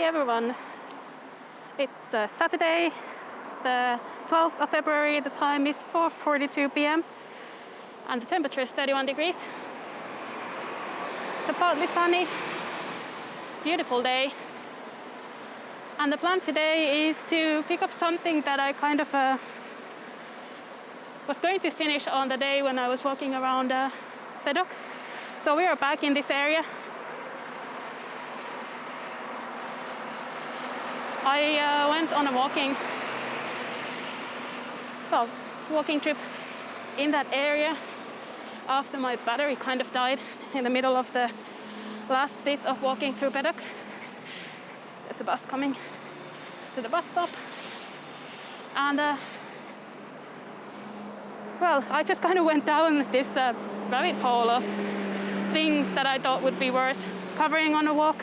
everyone, it's Saturday, the 12th of February, the time is 4:42 p.m. and the temperature is 31 degrees. It's a partly sunny, beautiful day, and the plan today is to pick up something that I kind of was going to finish on the day when I was walking around Bedok. So we are back in this area. I went on a walking trip in that area after my battery kind of died in the middle of the last bit of walking through Bedok. There's a bus coming to the bus stop, and I just kind of went down this rabbit hole of things that I thought would be worth covering on a walk.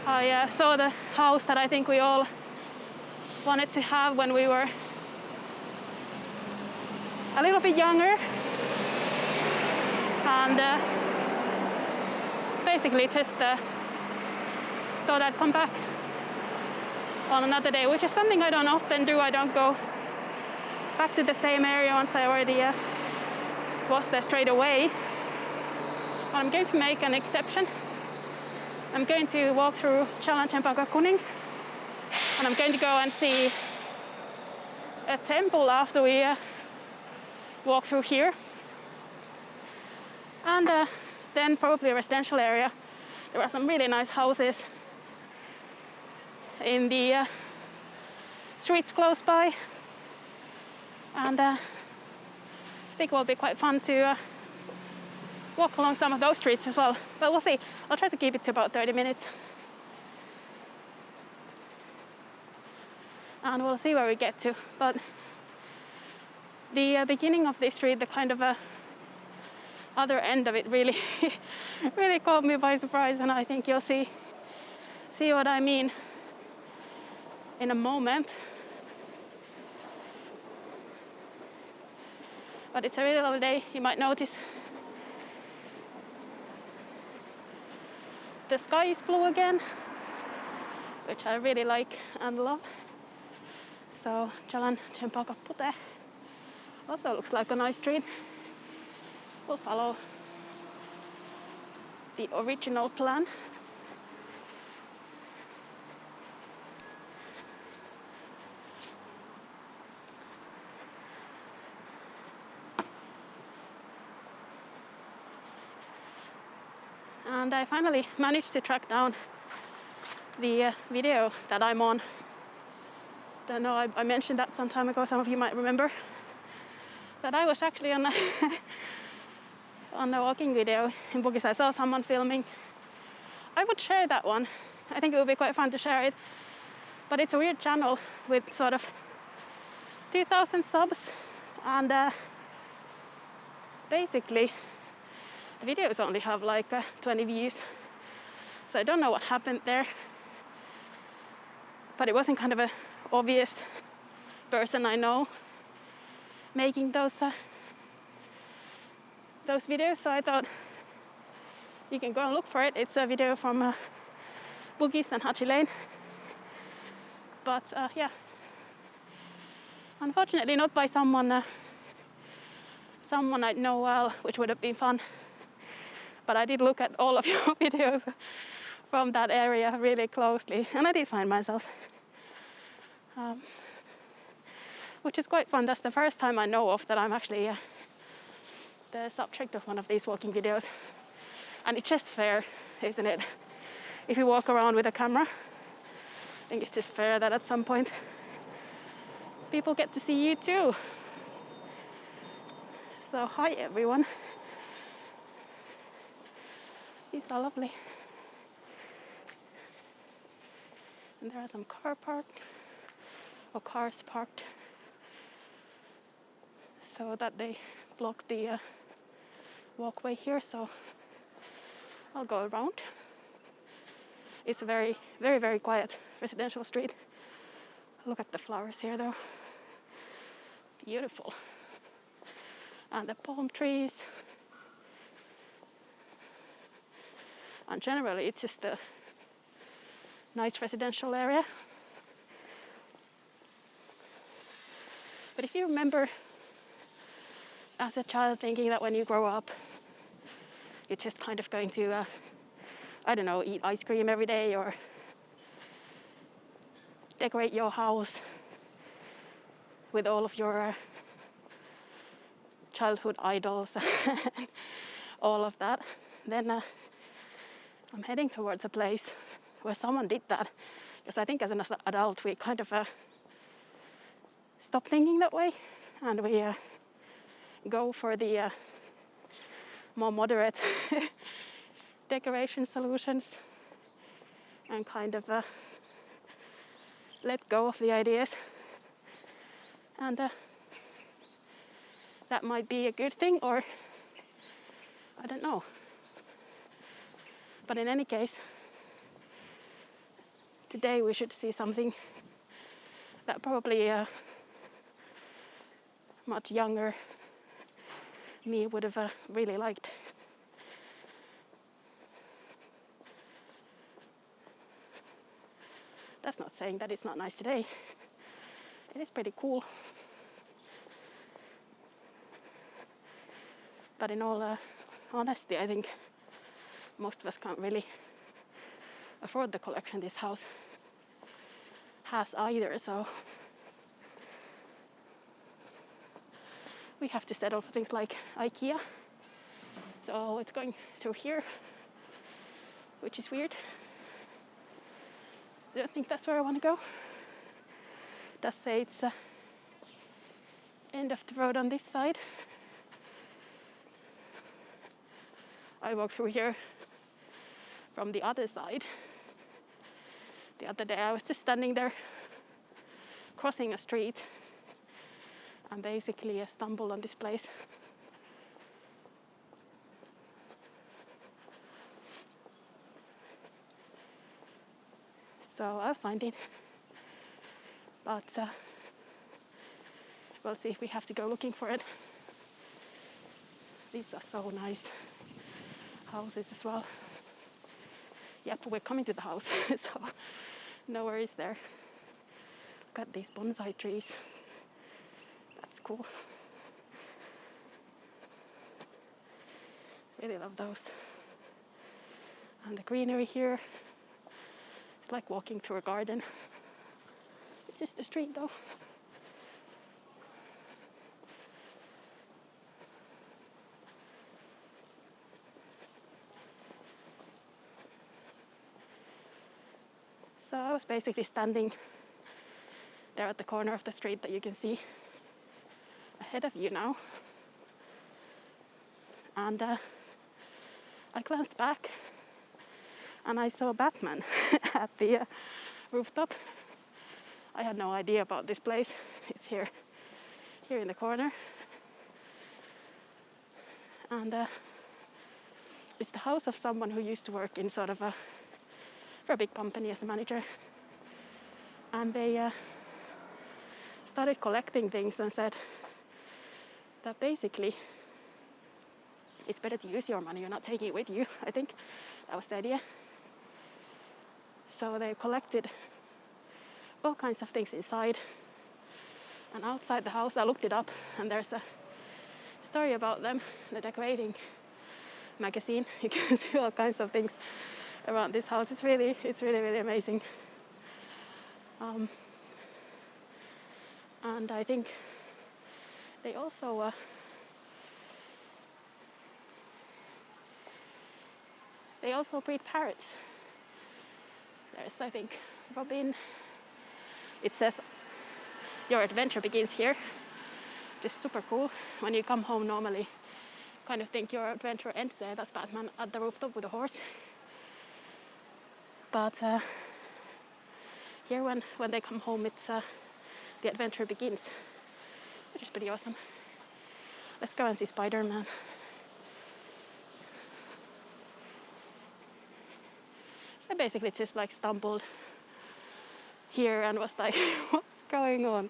I saw the house that I think we all wanted to have when we were a little bit younger, and basically just thought I'd come back on another day, which is something I don't often do. I don't go back to the same area once I already was there straight away. But I'm going to make an exception. I'm going to walk through Jalan Chempaka Kuning, and I'm going to go and see a temple after we walk through here, and then probably a residential area. There are some really nice houses in the streets close by, and I think it will be quite fun to walk along some of those streets as well. But we'll see. I'll try to keep it to about 30 minutes. And we'll see where we get to. But the beginning of this street, the kind of other end of it really, really caught me by surprise. And I think you'll see what I mean in a moment. But it's a really lovely day. You might notice the sky is blue again, which I really like and love. So Jalan Chempaka Kuning also looks like a nice street. We'll follow the original plan. And I finally managed to track down the video that I'm on. Don't know, I mentioned that some time ago, some of you might remember. But I was actually on a walking video in Buddhist. I saw someone filming. I would share that one. I think it would be quite fun to share it. But it's a weird channel with sort of 2,000 subs, and basically the videos only have like 20 views. So I don't know what happened there. But it wasn't kind of an obvious person I know making those videos. So I thought you can go and look for it. It's a video from Buddhist and Hachi Lane. But yeah, unfortunately not by someone I know well, which would have been fun. But I did look at all of your videos from that area really closely, and I did find myself, which is quite fun. That's the first time I know of that I'm actually the subject of one of these walking videos. And it's just fair, isn't it? If you walk around with a camera, I think it's just fair that at some point people get to see you too. So hi everyone. These are lovely. And there are some cars parked so that they block the walkway here. So I'll go around. It's a very, very, very quiet residential street. Look at the flowers here though. Beautiful. And the palm trees. And generally it's just nice residential area. But if you remember as a child thinking that when you grow up, you're just kind of going to, I don't know, eat ice cream every day or decorate your house with all of your childhood idols and all of that, then I'm heading towards a place where someone did that. Because I think as an adult we kind of stop thinking that way, and we go for the more moderate decoration solutions and kind of let go of the ideas. And that might be a good thing, or I don't know. But in any case, today we should see something that probably much younger me would have really liked. That's not saying that it's not nice today. It is pretty cool. But in all honesty, I think most of us can't really afford the collection this house has either, so we have to settle for things like IKEA. So it's going through here, which is weird. I don't think that's where I want to go. It does say it's end of the road on this side. I walked through here from the other side. The other day I was just standing there crossing a street and basically stumbled on this place. So I'll find it, but we'll see if we have to go looking for it. These are so nice houses as well. Yep, we're coming to the house, so no worries there. Look at these bonsai trees. That's cool. Really love those. And the greenery here. It's like walking through a garden. It's just a street though. So I was basically standing there at the corner of the street that you can see ahead of you now. And I glanced back and I saw Batman at the rooftop. I had no idea about this place. It's here in the corner. And it's the house of someone who used to work in sort of for a big company as a manager. And they started collecting things and said that basically it's better to use your money, you're not taking it with you. I think that was the idea. So they collected all kinds of things inside and outside the house. I looked it up and there's a story about them, the decorating magazine. You can see all kinds of things around this house. It's really amazing. And I think they also breed parrots. There's, I think, robin. It says your adventure begins here. Just super cool. When you come home normally, kind of think your adventure ends there. That's Batman at the rooftop with a horse. But here when they come home, it's the adventure begins, which is pretty awesome. Let's go and see Spider-Man. I basically just like stumbled here and was like, what's going on?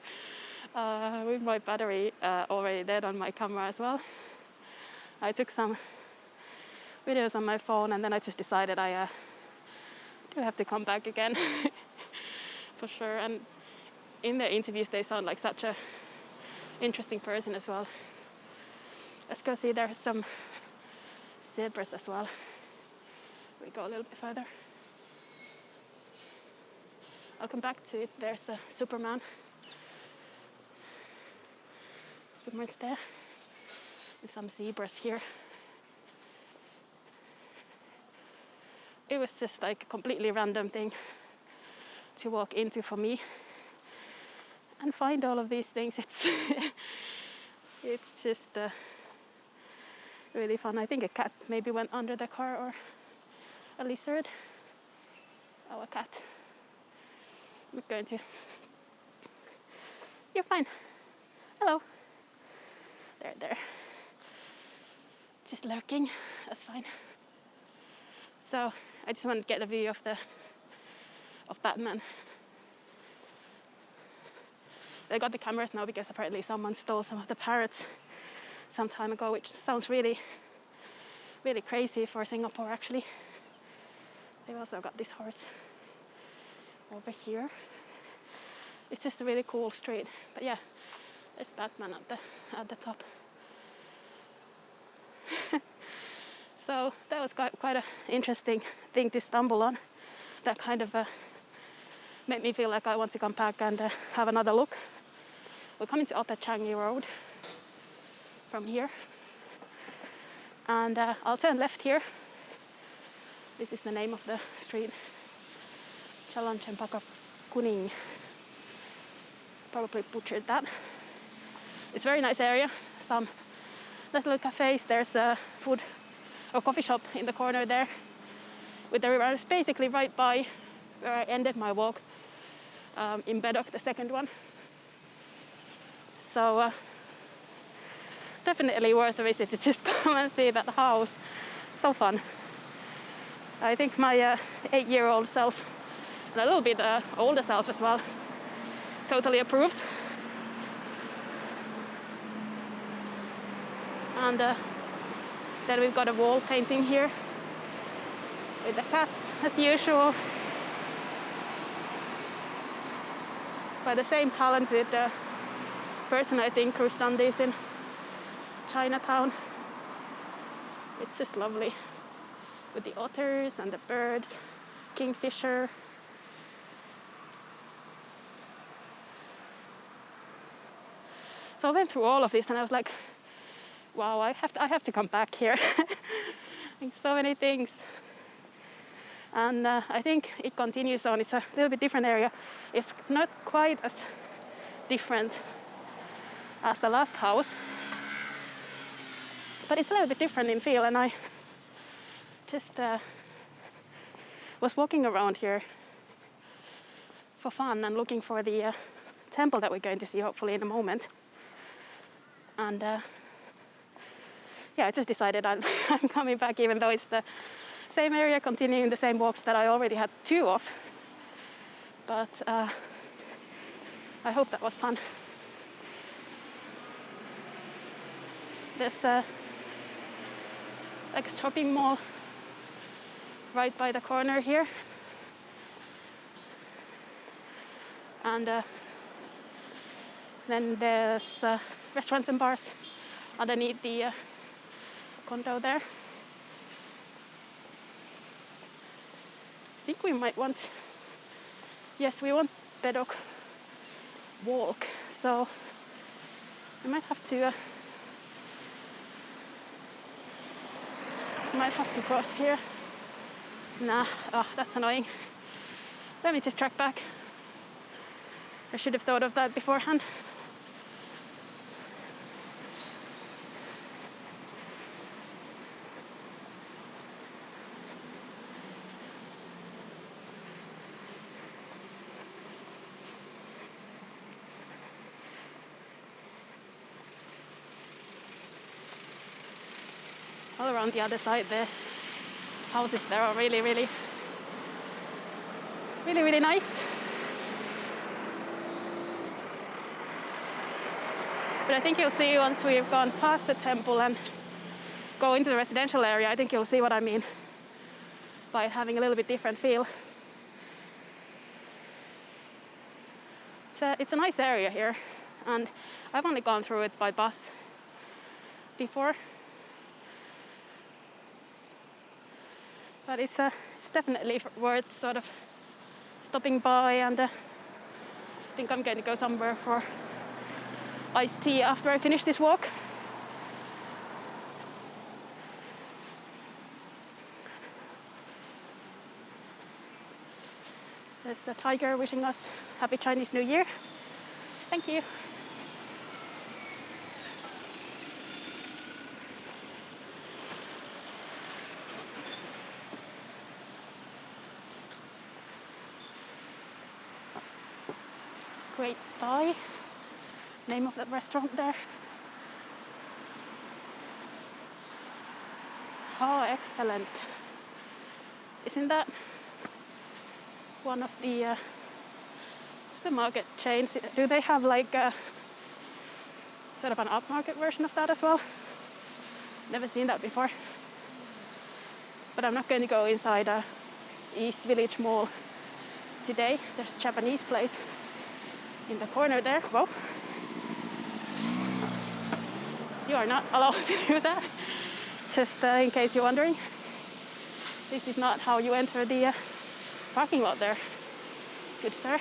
With my battery already dead on my camera as well. I took some videos on my phone and then I just decided I do have to come back again for sure. And in their interviews, they sound like such a interesting person as well. Let's go see. There's some zebras as well. We go a little bit further. I'll come back to it. There's a Superman. Superman's there. And some zebras here. It was just like a completely random thing to walk into for me and find all of these things. It's just really fun. I think a cat maybe went under the car, or a lizard. Oh, a cat. We're going to. You're fine. Hello. There. Just lurking. That's fine. So I just want to get a view of Batman. They got the cameras now because apparently someone stole some of the parrots some time ago, which sounds really, really crazy for Singapore actually. They've also got this horse over here. It's just a really cool street. But yeah, there's Batman at the top. So that was quite an interesting thing to stumble on. That kind of made me feel like I want to come back and have another look. We're coming to Upper Changi Road from here. And I'll turn left here. This is the name of the street. Jalan Chempaka Kuning. Probably butchered that. It's a very nice area. Some nice little cafes. There's a food or coffee shop in the corner there with the river. It's basically right by where I ended my walk in Bedok, the second one. So definitely worth a visit to just come and see that house. So fun. I think my 8-year-old self, and a little bit older self as well, totally approves. And then we've got a wall painting here with the cats as usual. By the same talented person, I think, who's done this in Chinatown. It's just lovely with the otters and the birds, kingfisher. So I went through all of this and I was like, wow, I have to come back here. Like so many things. And I think it continues on. It's a little bit different area. It's not quite as different as the last house, but it's a little bit different in feel. And I just was walking around here for fun and looking for the temple that we're going to see hopefully in a moment. And yeah, I just decided I'm coming back, even though it's the same area, continuing the same walks that I already had 2 of. But I hope that was fun. There's like a shopping mall right by the corner here. And then there's restaurants and bars underneath the condo there. I think we might want, yes, we want Bedok Walk, so we might have to cross here. Nah, oh, that's annoying. Let me just track back. I should have thought of that beforehand. All around the other side, the houses there are really, really, really, really nice. But I think you'll see once we've gone past the temple and go into the residential area, I think you'll see what I mean by it having a little bit different feel. it's a nice area here, and I've only gone through it by bus before, but it's definitely worth sort of stopping by, and I think I'm going to go somewhere for iced tea after I finish this walk. There's a tiger wishing us Happy Chinese New Year. Thank you. Great Thai, name of that restaurant there. Oh, excellent. Isn't that one of the supermarket chains? Do they have like a sort of an upmarket version of that as well? Never seen that before. But I'm not going to go inside East Village Mall today. There's a Japanese place in the corner there. Whoa. You are not allowed to do that. Just in case you're wondering. This is not how you enter the parking lot there. Good sir.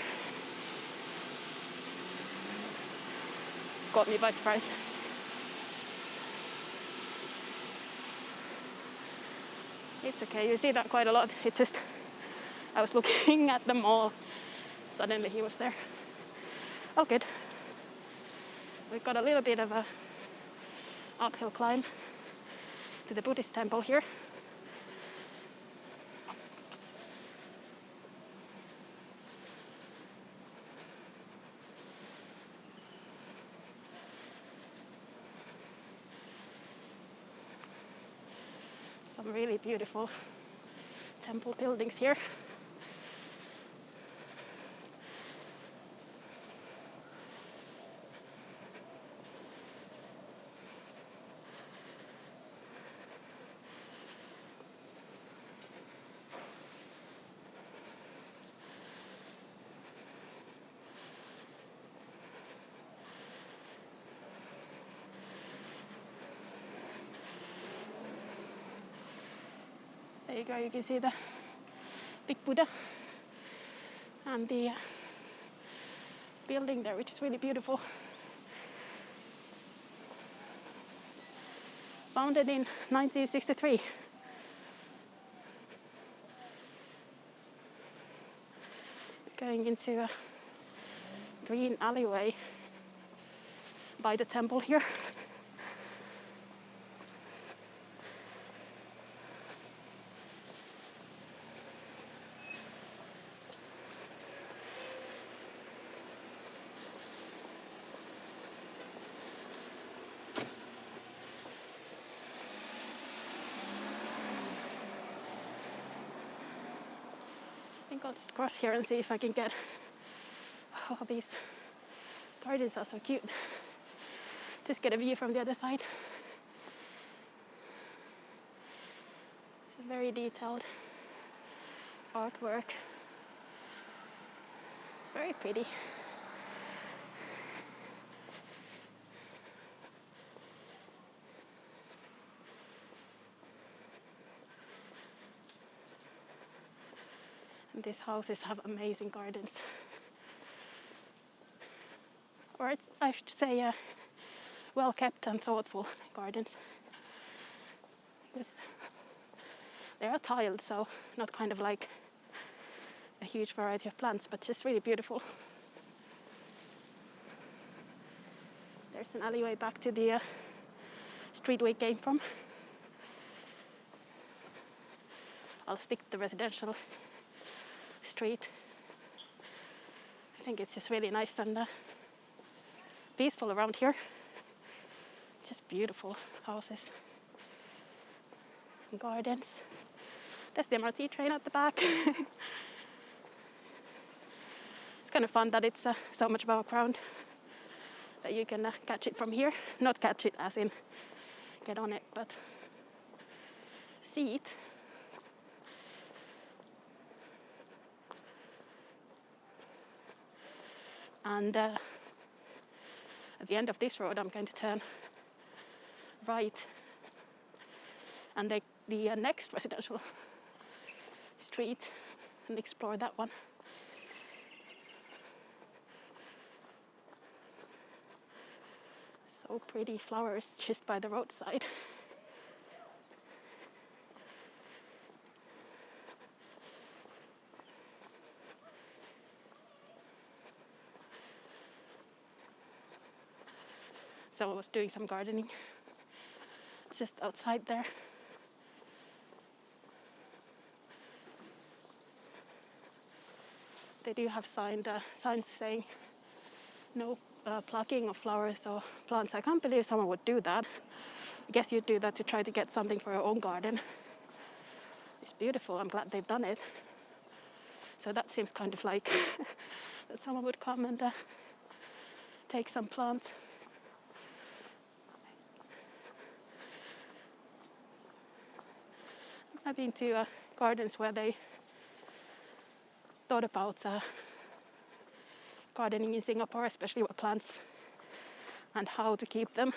Caught me by surprise. It's okay, you see that quite a lot. It's just, I was looking at the mall. Suddenly he was there. Oh, good. We've got a little bit of a uphill climb to the Buddhist temple here. Some really beautiful temple buildings here. There you go, you can see the big Buddha and the building there, which is really beautiful. Founded in 1963. Going into a green alleyway by the temple here. I think I'll just cross here and see if I can get, oh, these gardens are so cute. Just get a view from the other side. It's a very detailed artwork. It's very pretty. And these houses have amazing gardens. Or I should say well kept and thoughtful gardens. Because they are tiled, so not kind of like a huge variety of plants, but just really beautiful. There's an alleyway back to the street we came from. I'll stick to the residential street. I think it's just really nice and peaceful around here. Just beautiful houses and gardens. There's the MRT train at the back. It's kind of fun that it's so much above ground that you can catch it from here. Not catch it as in get on it, but see it. And at the end of this road, I'm going to turn right and take the next residential street and explore that one. So pretty flowers just by the roadside. Someone was doing some gardening just outside there. They do have signs saying no plucking of flowers or plants. I can't believe someone would do that. I guess you'd do that to try to get something for your own garden. It's beautiful. I'm glad they've done it. So that seems kind of like that someone would come and take some plants. I've been to gardens where they thought about gardening in Singapore, especially with plants and how to keep them.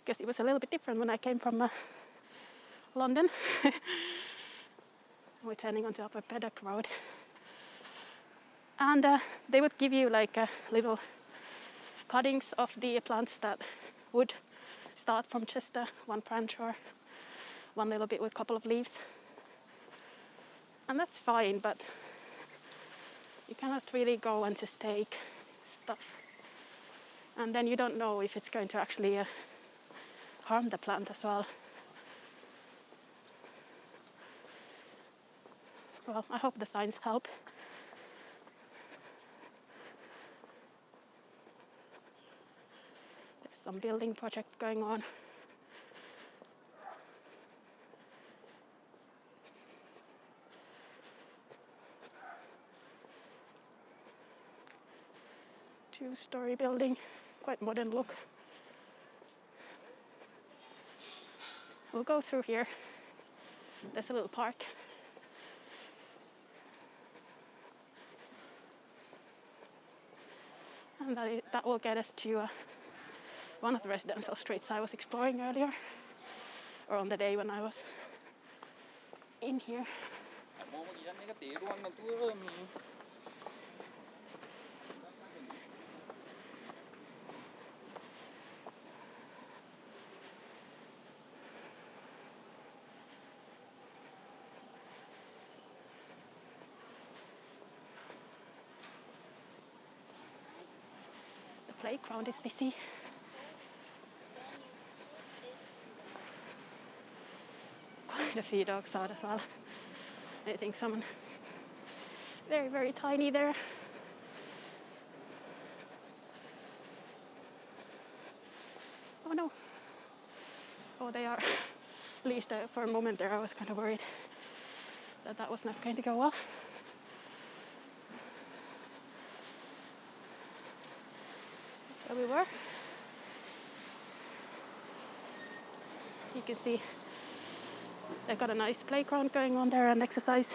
Because it was a little bit different when I came from London. We're turning onto Upper Bedok Road. And they would give you like little cuttings of the plants that would start from just one branch or one little bit with a couple of leaves. And that's fine, but you cannot really go and just take stuff. And then you don't know if it's going to actually harm the plant as well. Well, I hope the signs help. There's some building project going on. Two-story building, quite modern look. We'll go through here. There's a little park. And that will get us to one of the residential streets I was exploring earlier, or on the day when I was in here. The playground is busy. Quite a few dogs out as well. I think someone very, very tiny there. Oh no. Oh, they are. At least for a moment there I was kind of worried that that was not going to go well. That's where we were. You can see they've got a nice playground going on there, an exercise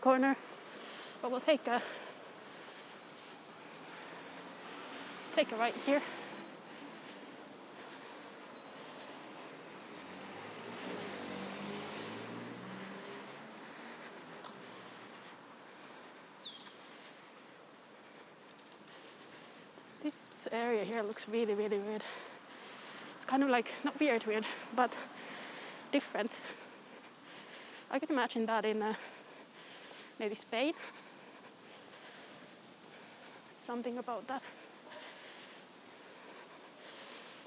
corner. But we'll take a right here. This area here looks really, really weird. It's kind of like, not weird, but different. I can imagine that in maybe Spain. Something about that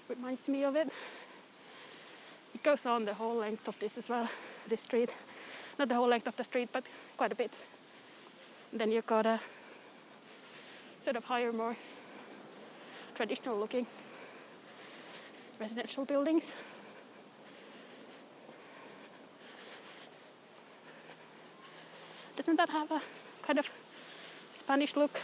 reminds me of it. It goes on the whole length of this as well, this street. Not the whole length of the street, but quite a bit. And then you've got a sort of higher, more traditional looking residential buildings. Doesn't that have a kind of Spanish look?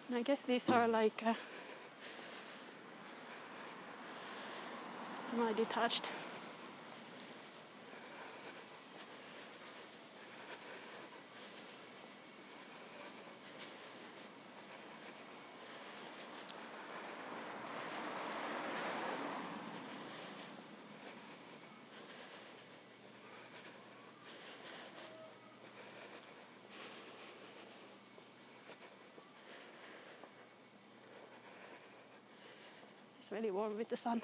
And I guess these are like semi-detached. It's really warm with the sun.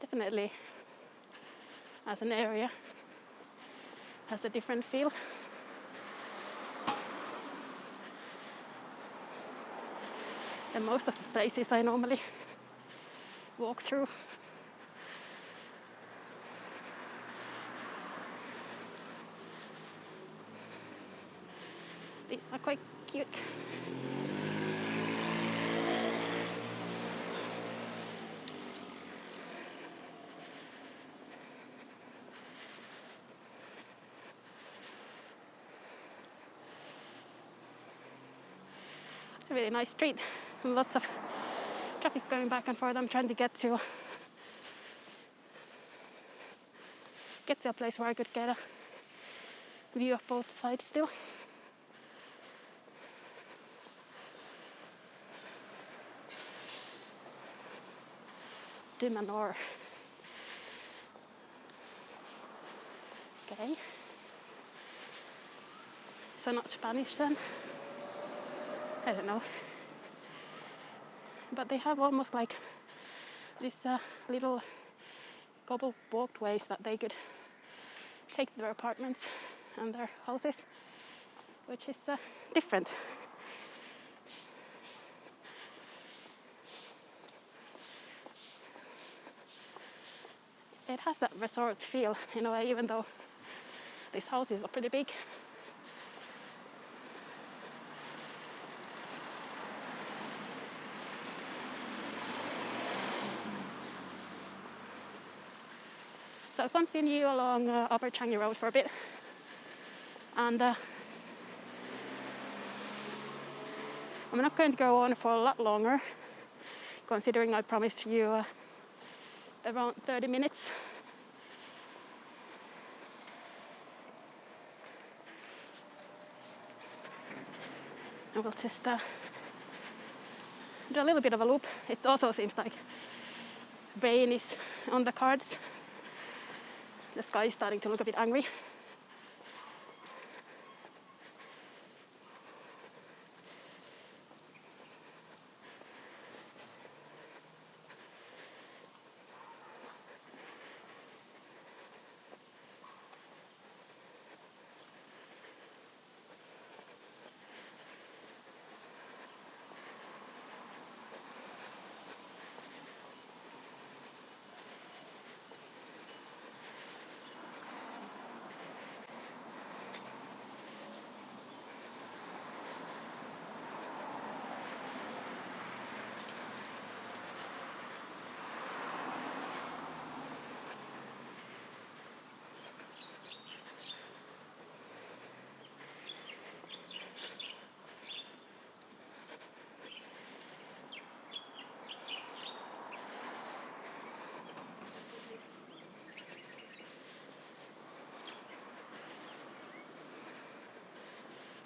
Definitely, as an area, has a different feel. And most of the places I normally walk through. These are quite cute. It's a really nice street, and lots of traffic going back and forth. I'm trying to get to a place where I could get a view of both sides still. Manor. Okay. So not Spanish then? I don't know. But they have almost like this little cobble walkways that they could take to their apartments and their houses, which is different. It has that resort feel in a way, even though these houses are pretty big. So I'll continue along Upper Changi Road for a bit, and I'm not going to go on for a lot longer, considering I promised you around 30 minutes. And we'll just do a little bit of a loop. It also seems like rain is on the cards. The sky is starting to look a bit angry.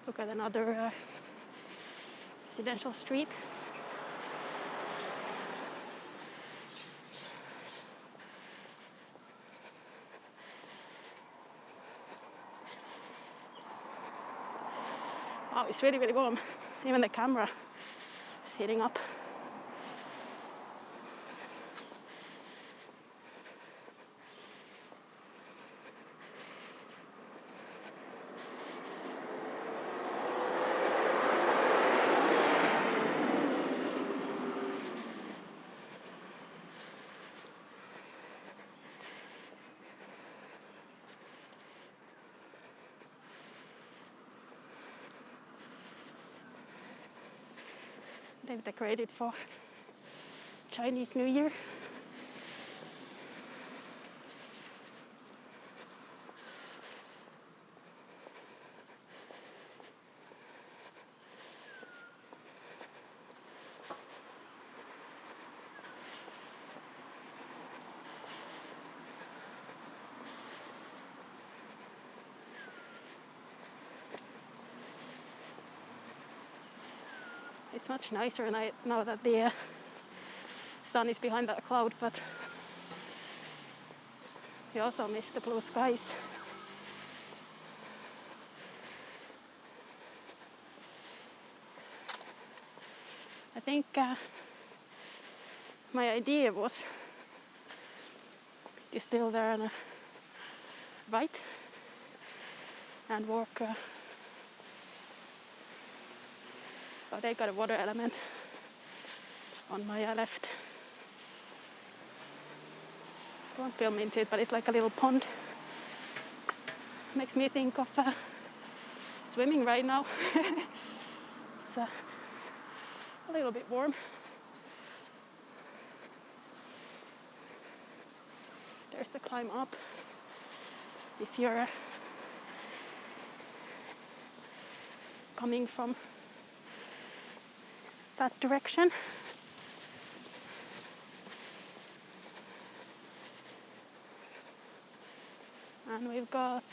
Look at another residential street. Wow, it's really, really warm. Even the camera is heating up. They've decorated for Chinese New Year. It's much nicer now that the sun is behind that cloud, but you also miss the blue skies. I think my idea was to still there on a right and walk. But they got a water element on my left. I won't film into it, but it's like a little pond. Makes me think of swimming right now. It's a little bit warm. There's the climb up. If you're coming from that direction. And we've got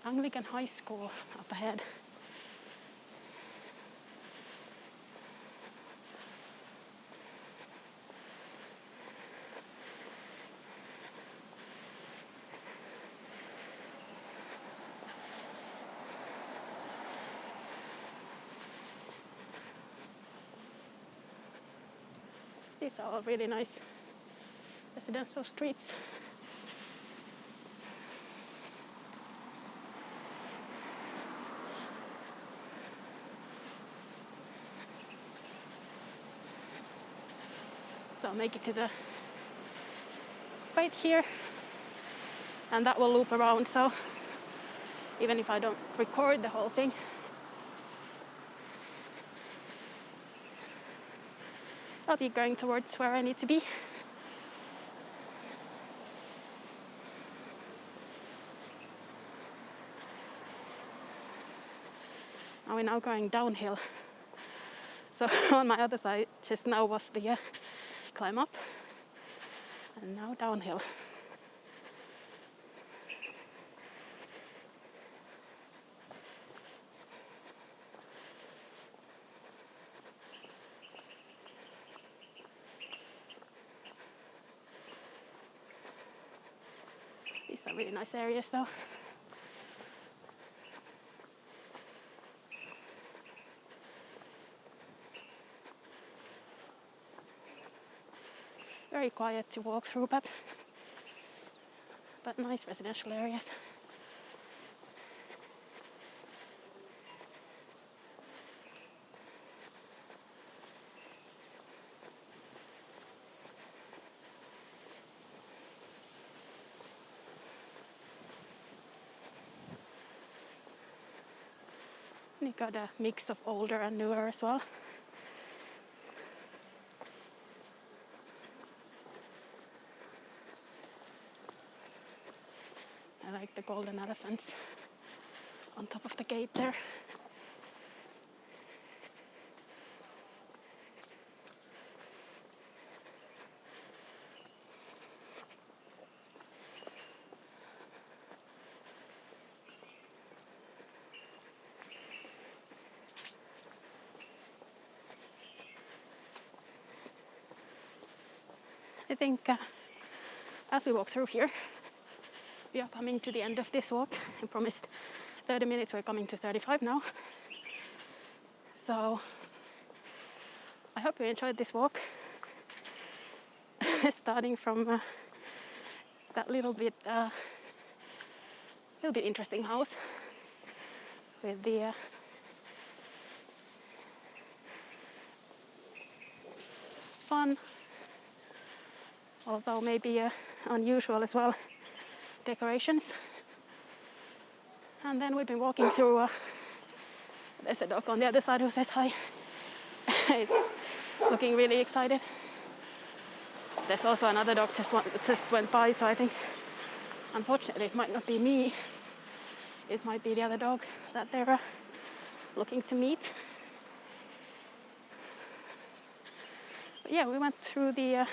Anglican High School up ahead. These are all really nice residential streets. So I'll make it to the right here, and that will loop around, so even if I don't record the whole thing, I'll be going towards where I need to be. And we're now going downhill. So on my other side just now was the climb up, and now downhill. These are really nice areas though. Very quiet to walk through, but nice residential areas. And you got a mix of older and newer as well. I like the golden elephants on top of the gate there. I think as we walk through here, we are coming to the end of this walk. I promised 30 minutes, we're coming to 35 now. So I hope you enjoyed this walk. Starting from that little bit interesting house with the fun, although maybe unusual as well, decorations. And then we've been walking through, there's a dog on the other side who says hi. It's looking really excited. There's also another dog just went by, so I think unfortunately it might not be me. It might be the other dog that they're looking to meet. But yeah, we went through the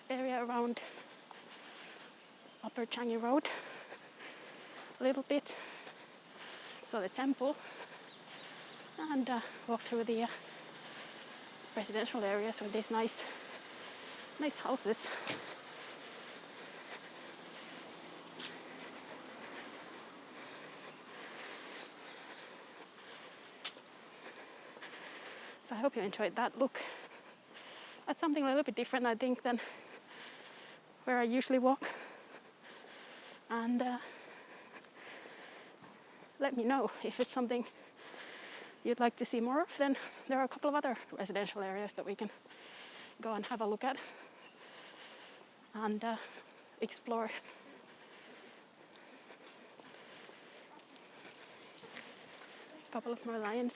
area around Upper Changi Road a little bit. So the temple, and walked through the residential areas with these nice houses. So I hope you enjoyed that look. That's something a little bit different, I think, than where I usually walk. And let me know if it's something you'd like to see more of. Then there are a couple of other residential areas that we can go and have a look at and explore. A couple of more lions.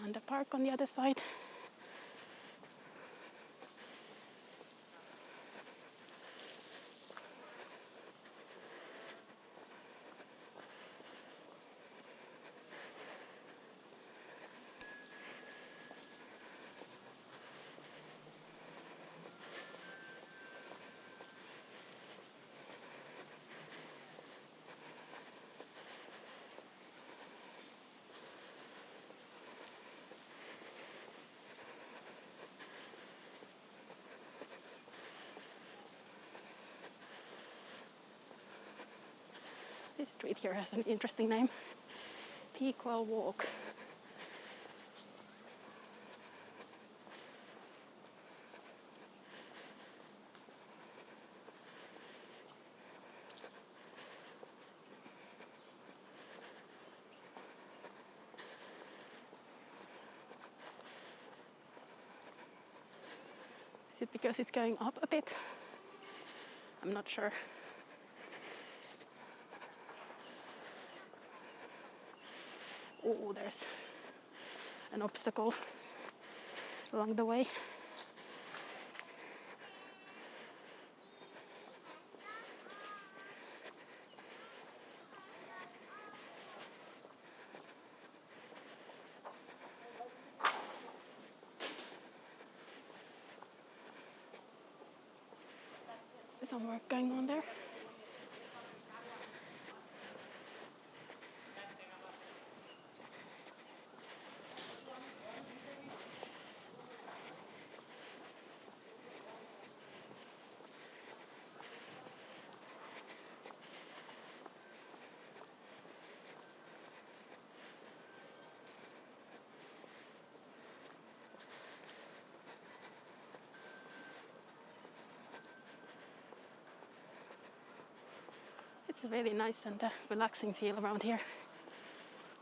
And a park on the other side. This street here has an interesting name, Bedok Walk. Is it because it's going up a bit? I'm not sure. Oh, there's an obstacle along the way. There's some work going on there. It's a really nice and relaxing feel around here.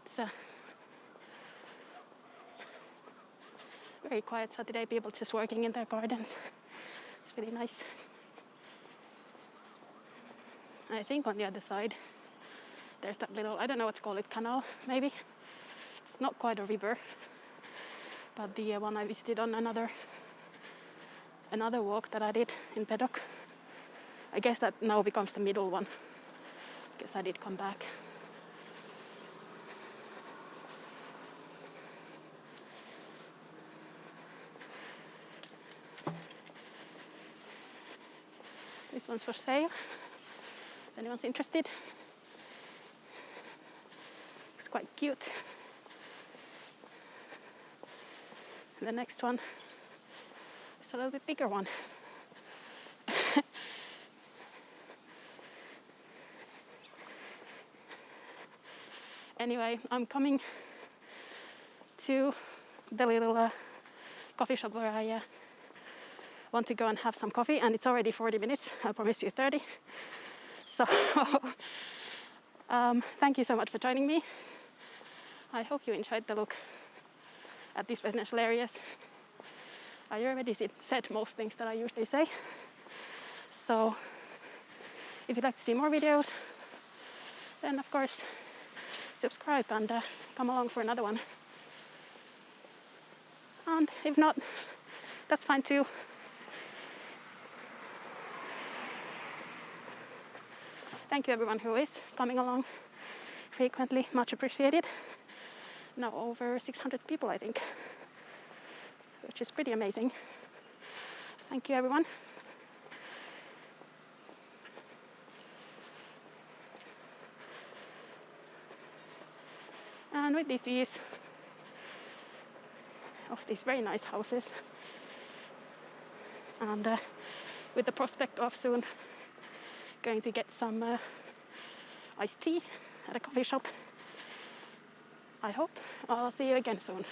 It's very quiet, so today people just working in their gardens. It's really nice. I think on the other side there's that little, I don't know what's called it, canal maybe. It's not quite a river, but the one I visited on another walk that I did in Bedok. I guess that now becomes the middle one. Guess I did come back. This one's for sale. If anyone's interested. Looks quite cute. And the next one is a little bit bigger one. Anyway, I'm coming to the little coffee shop where I want to go and have some coffee, and it's already 40 minutes. I promise you 30. So thank you so much for joining me. I hope you enjoyed the look at these residential areas. I already said most things that I usually say. So if you'd like to see more videos, then of course subscribe and come along for another one. And if not, that's fine too. Thank you everyone who is coming along frequently, much appreciated. Now over 600 people, I think, which is pretty amazing. So thank you everyone. And with these views of these very nice houses, and with the prospect of soon going to get some iced tea at a coffee shop, I hope I'll see you again soon.